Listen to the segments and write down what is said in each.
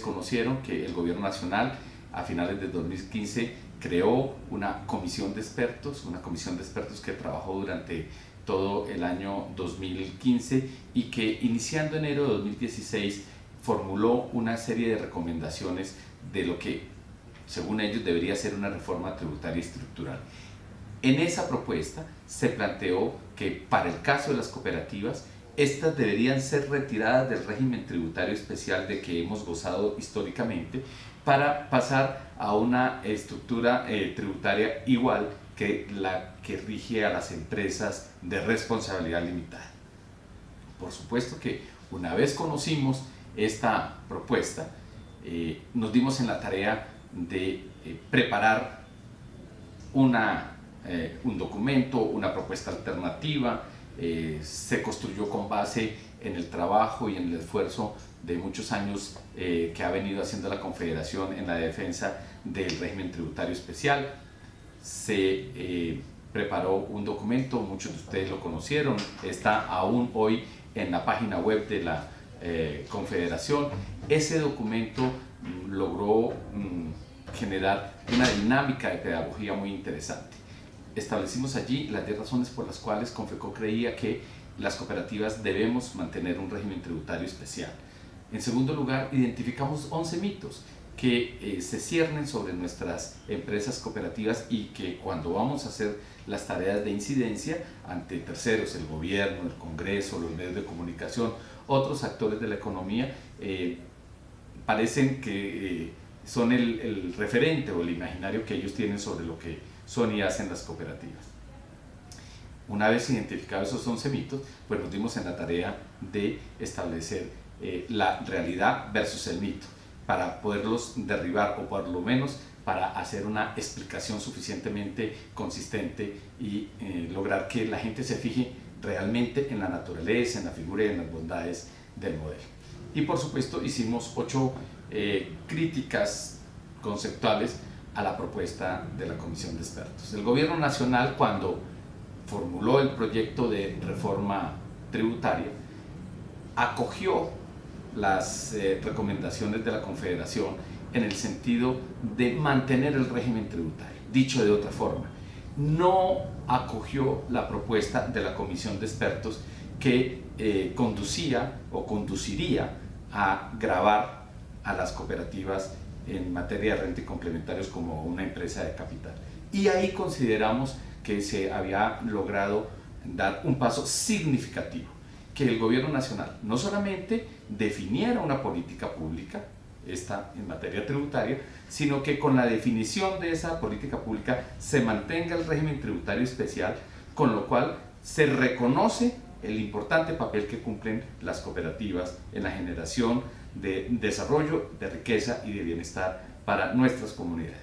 conocieron que el Gobierno Nacional a finales de 2015 creó una comisión de expertos que trabajó durante todo el año 2015 y que iniciando enero de 2016 formuló una serie de recomendaciones de lo que, según ellos, debería ser una reforma tributaria estructural. En esa propuesta se planteó que para el caso de las cooperativas, estas deberían ser retiradas del régimen tributario especial de que hemos gozado históricamente para pasar a una estructura tributaria igual que la que rige a las empresas de responsabilidad limitada. Por supuesto que una vez conocimos esta propuesta, nos dimos en la tarea de preparar un documento, una propuesta alternativa. Se construyó con base en el trabajo y en el esfuerzo de muchos años que ha venido haciendo la Confederación en la defensa del régimen tributario especial. Se preparó un documento, muchos de ustedes lo conocieron, está aún hoy en la página web de la Confederación. Ese documento logró generar una dinámica de pedagogía muy interesante. Establecimos allí las 10 razones por las cuales Confeco creía que las cooperativas debemos mantener un régimen tributario especial. En segundo lugar, identificamos 11 mitos que se ciernen sobre nuestras empresas cooperativas y que cuando vamos a hacer las tareas de incidencia ante terceros, el gobierno, el Congreso, los medios de comunicación, otros actores de la economía, parecen que son el referente o el imaginario que ellos tienen sobre lo que son y hacen las cooperativas. Una vez identificados esos 11 mitos, pues nos dimos en la tarea de establecer la realidad versus el mito, para poderlos derribar o por lo menos para hacer una explicación suficientemente consistente y lograr que la gente se fije realmente en la naturaleza, en la figura y en las bondades del modelo. Y por supuesto hicimos 8 críticas conceptuales a la propuesta de la Comisión de Expertos. El Gobierno Nacional, cuando formuló el proyecto de reforma tributaria, acogió las recomendaciones de la Confederación en el sentido de mantener el régimen tributario. Dicho de otra forma, no acogió la propuesta de la Comisión de Expertos que conducía o conduciría a gravar a las cooperativas en materia de renta y complementarios como una empresa de capital. Y ahí consideramos que se había logrado dar un paso significativo, que el Gobierno Nacional no solamente definiera una política pública, esta en materia tributaria, sino que con la definición de esa política pública se mantenga el régimen tributario especial, con lo cual se reconoce el importante papel que cumplen las cooperativas en la generación de desarrollo, de riqueza y de bienestar para nuestras comunidades.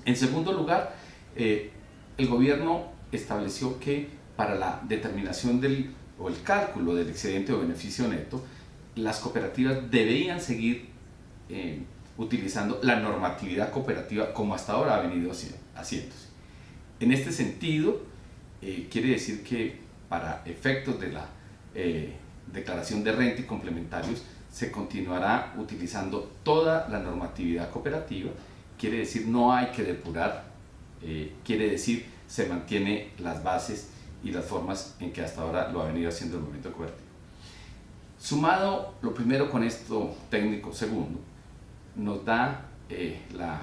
En segundo lugar, el gobierno estableció que para la determinación o el cálculo del excedente o beneficio neto, las cooperativas deberían seguir utilizando la normatividad cooperativa como hasta ahora ha venido haciéndose. En este sentido, quiere decir que para efectos de la declaración de renta y complementarios se continuará utilizando toda la normatividad cooperativa, quiere decir no hay que depurar, quiere decir se mantiene las bases y las formas en que hasta ahora lo ha venido haciendo el movimiento cooperativo. Sumado lo primero con esto técnico segundo, nos da la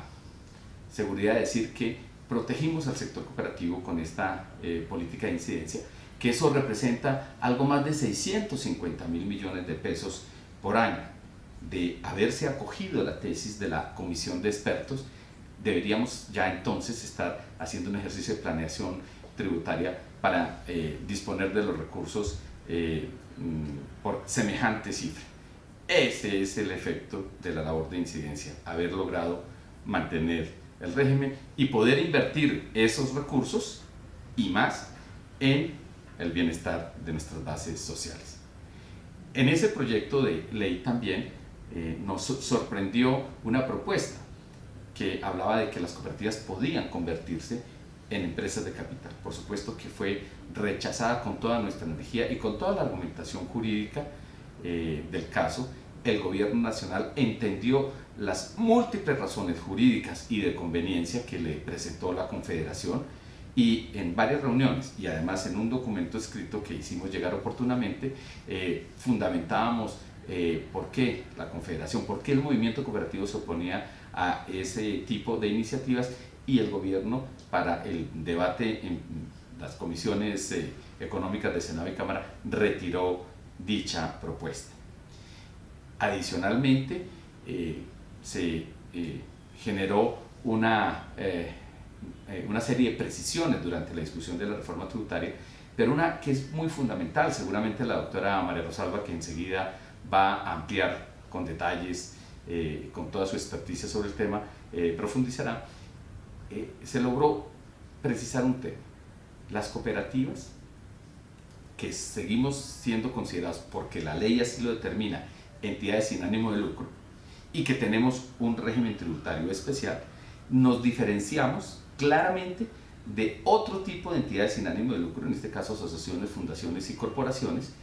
seguridad de decir que protegimos al sector cooperativo con esta política de incidencia, que eso representa algo más de 650.000 millones de pesos por año. De haberse acogido la tesis de la Comisión de Expertos, deberíamos ya entonces estar haciendo un ejercicio de planeación tributaria para disponer de los recursos por semejante cifra. Ese es el efecto de la labor de incidencia, haber logrado mantener el régimen y poder invertir esos recursos y más en el bienestar de nuestras bases sociales. En ese proyecto de ley también nos sorprendió una propuesta que hablaba de que las cooperativas podían convertirse en empresas de capital. Por supuesto que fue rechazada con toda nuestra energía y con toda la argumentación jurídica del caso, el gobierno nacional entendió las múltiples razones jurídicas y de conveniencia que le presentó la Confederación, y en varias reuniones y además en un documento escrito que hicimos llegar oportunamente, fundamentábamos por qué la Confederación, por qué el movimiento cooperativo se oponía a ese tipo de iniciativas, y el gobierno, para el debate en las comisiones económicas de Senado y Cámara, retiró dicha propuesta. Adicionalmente, se generó una serie de precisiones durante la discusión de la reforma tributaria, pero una que es muy fundamental. Seguramente la doctora María Rosalba, que enseguida va a ampliar con detalles, con toda su experticia sobre el tema, profundizará. Se logró precisar un tema: las cooperativas, que seguimos siendo consideradas, porque la ley así lo determina, entidades sin ánimo de lucro, y que tenemos un régimen tributario especial, nos diferenciamos claramente de otro tipo de entidades sin ánimo de lucro, en este caso asociaciones, fundaciones y corporaciones,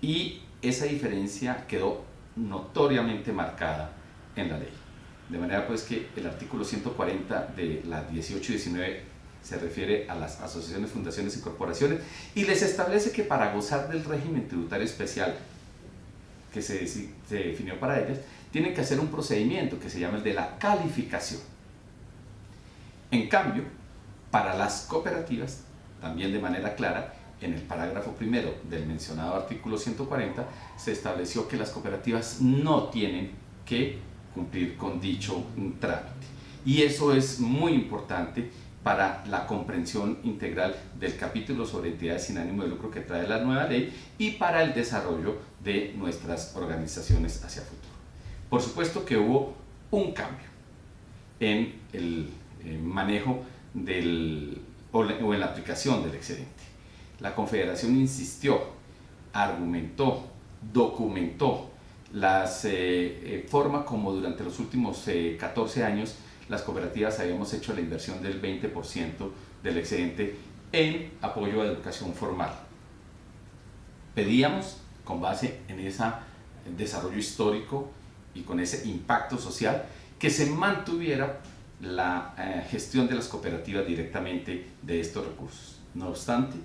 y esa diferencia quedó notoriamente marcada en la ley. De manera pues que el artículo 140 de la 18 y 19 se refiere a las asociaciones, fundaciones y corporaciones, y les establece que para gozar del régimen tributario especial que se definió para ellas, tienen que hacer un procedimiento que se llama el de la calificación. En cambio, para las cooperativas, también de manera clara, en el parágrafo primero del mencionado artículo 140, se estableció que las cooperativas no tienen que cumplir con dicho trámite. Y eso es muy importante para la comprensión integral del capítulo sobre entidades sin ánimo de lucro que trae la nueva ley, y para el desarrollo de nuestras organizaciones hacia el futuro. Por supuesto que hubo un cambio en el manejo o en la aplicación del excedente. La Confederación insistió, argumentó, documentó las forma como durante los últimos 14 años las cooperativas habíamos hecho la inversión del 20% del excedente en apoyo a educación formal. Pedíamos, con base en ese desarrollo histórico y con ese impacto social, que se mantuviera la gestión de las cooperativas directamente de estos recursos. No obstante,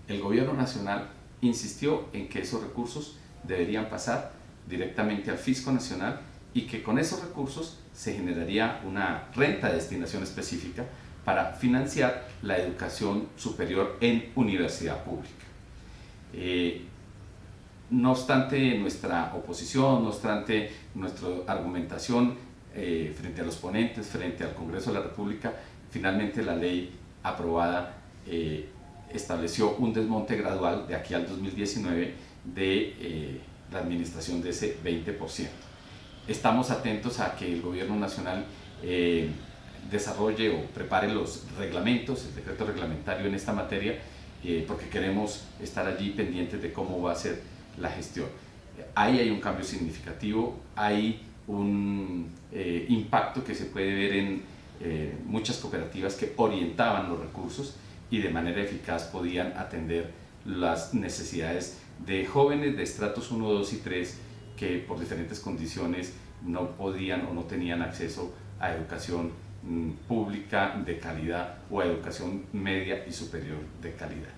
el gobierno nacional insistió en que esos recursos deberían pasar directamente al Fisco Nacional, y que con esos recursos se generaría una renta de destinación específica para financiar la educación superior en universidad pública. No obstante nuestra oposición, no obstante nuestra argumentación frente a los ponentes, frente al Congreso de la República, finalmente la ley aprobada estableció un desmonte gradual de aquí al 2019 de la administración de ese 20%. Estamos atentos a que el gobierno nacional desarrolle o prepare los reglamentos, el decreto reglamentario en esta materia, porque queremos estar allí pendientes de cómo va a ser la gestión. Ahí hay un cambio significativo, hay un impacto que se puede ver en muchas cooperativas que orientaban los recursos y de manera eficaz podían atender las necesidades de jóvenes de estratos 1, 2 y 3 que por diferentes condiciones no podían o no tenían acceso a educación pública de calidad o a educación media y superior de calidad.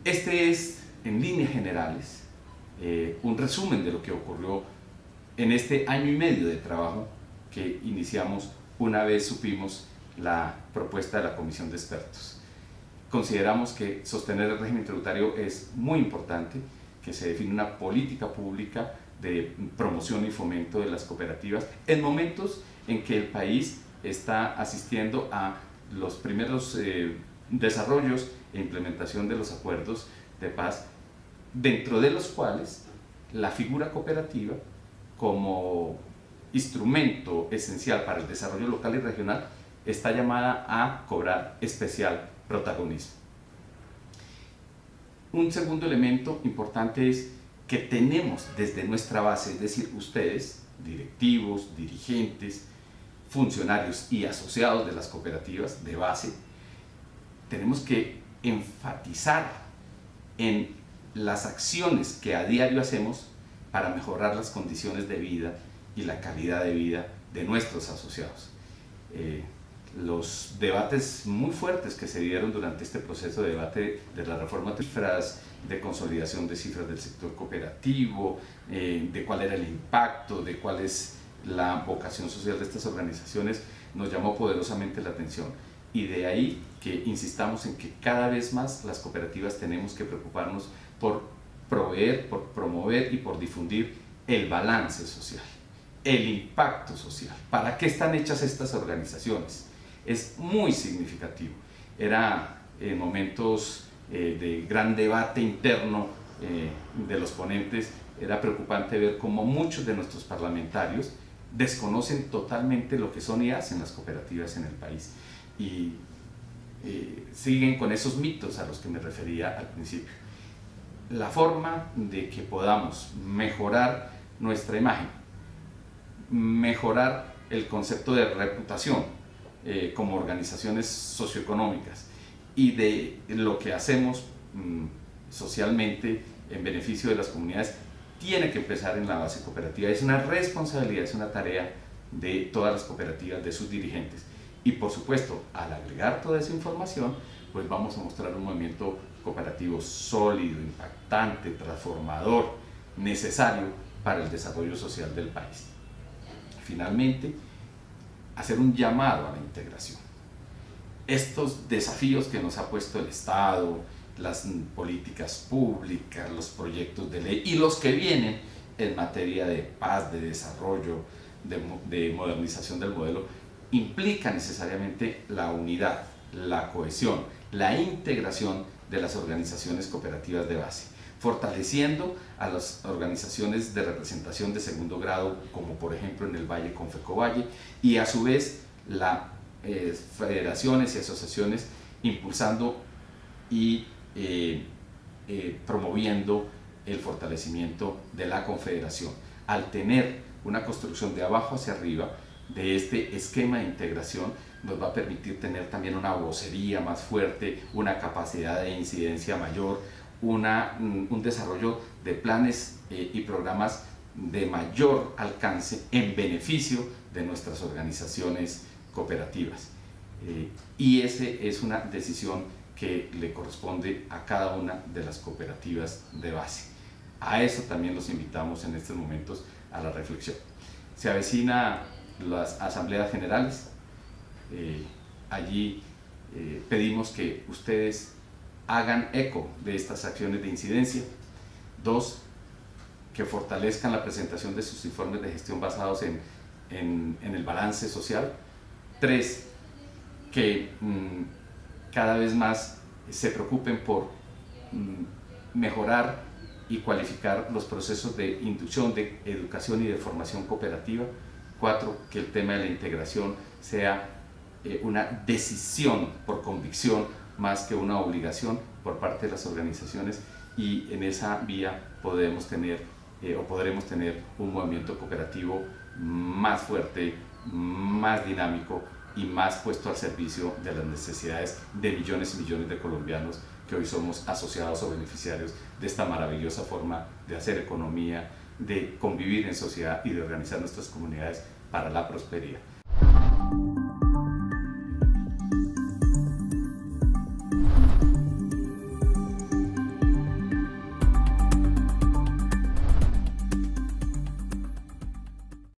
Este es, en líneas generales, un resumen de lo que ocurrió en este año y medio de trabajo que iniciamos una vez supimos la propuesta de la Comisión de Expertos. Consideramos que sostener el régimen tributario es muy importante, que se define una política pública de promoción y fomento de las cooperativas en momentos en que el país está asistiendo a los primeros desarrollos e implementación de los acuerdos de paz, dentro de los cuales la figura cooperativa, como instrumento esencial para el desarrollo local y regional, está llamada a cobrar especial protagonismo. Un segundo elemento importante es que tenemos desde nuestra base, es decir, ustedes, directivos, dirigentes, funcionarios y asociados de las cooperativas de base, tenemos que enfatizar en las acciones que a diario hacemos para mejorar las condiciones de vida y la calidad de vida de nuestros asociados. Los debates muy fuertes que se dieron durante este proceso de debate de la reforma de cifras, de consolidación de cifras del sector cooperativo, de cuál era el impacto, de cuál es la vocación social de estas organizaciones, nos llamó poderosamente la atención. Y de ahí que insistamos en que cada vez más las cooperativas tenemos que preocuparnos por proveer, por promover y por difundir el balance social, el impacto social. ¿Para qué están hechas estas organizaciones? Es muy significativo. Era en momentos de gran debate interno de los ponentes, era preocupante ver cómo muchos de nuestros parlamentarios desconocen totalmente lo que son y hacen las cooperativas en el país y siguen con esos mitos a los que me refería al principio. La forma de que podamos mejorar nuestra imagen, mejorar el concepto de reputación como organizaciones socioeconómicas y de lo que hacemos socialmente en beneficio de las comunidades, tiene que empezar en la base cooperativa. Es una responsabilidad, es una tarea de todas las cooperativas, de sus dirigentes. Y por supuesto, al agregar toda esa información, pues vamos a mostrar un movimiento cooperativo sólido, impactante, transformador, necesario para el desarrollo social del país. Finalmente, hacer un llamado a la integración. Estos desafíos que nos ha puesto el Estado, las políticas públicas, los proyectos de ley y los que vienen en materia de paz, de desarrollo, de modernización del modelo, implica necesariamente la unidad, la cohesión, la integración de las organizaciones cooperativas de base, fortaleciendo a las organizaciones de representación de segundo grado, como por ejemplo en el Valle Confecovalle, y a su vez las federaciones y asociaciones impulsando y promoviendo el fortalecimiento de la confederación. Al tener una construcción de abajo hacia arriba de este esquema de integración, nos va a permitir tener también una vocería más fuerte, una capacidad de incidencia mayor, un desarrollo de planes y programas de mayor alcance en beneficio de nuestras organizaciones cooperativas. Y esa es una decisión que le corresponde a cada una de las cooperativas de base. A eso también los invitamos en estos momentos a la reflexión. Se avecina las asambleas generales. Allí pedimos que ustedes hagan eco de estas acciones de incidencia. 2, que fortalezcan la presentación de sus informes de gestión basados en el balance social. 3, que cada vez más se preocupen por mejorar y cualificar los procesos de inducción, de educación y de formación cooperativa. 4, que el tema de la integración sea una decisión por convicción más que una obligación por parte de las organizaciones, y en esa vía podremos tener un movimiento cooperativo más fuerte, más dinámico y más puesto al servicio de las necesidades de millones y millones de colombianos que hoy somos asociados o beneficiarios de esta maravillosa forma de hacer economía, de convivir en sociedad y de organizar nuestras comunidades para la prosperidad.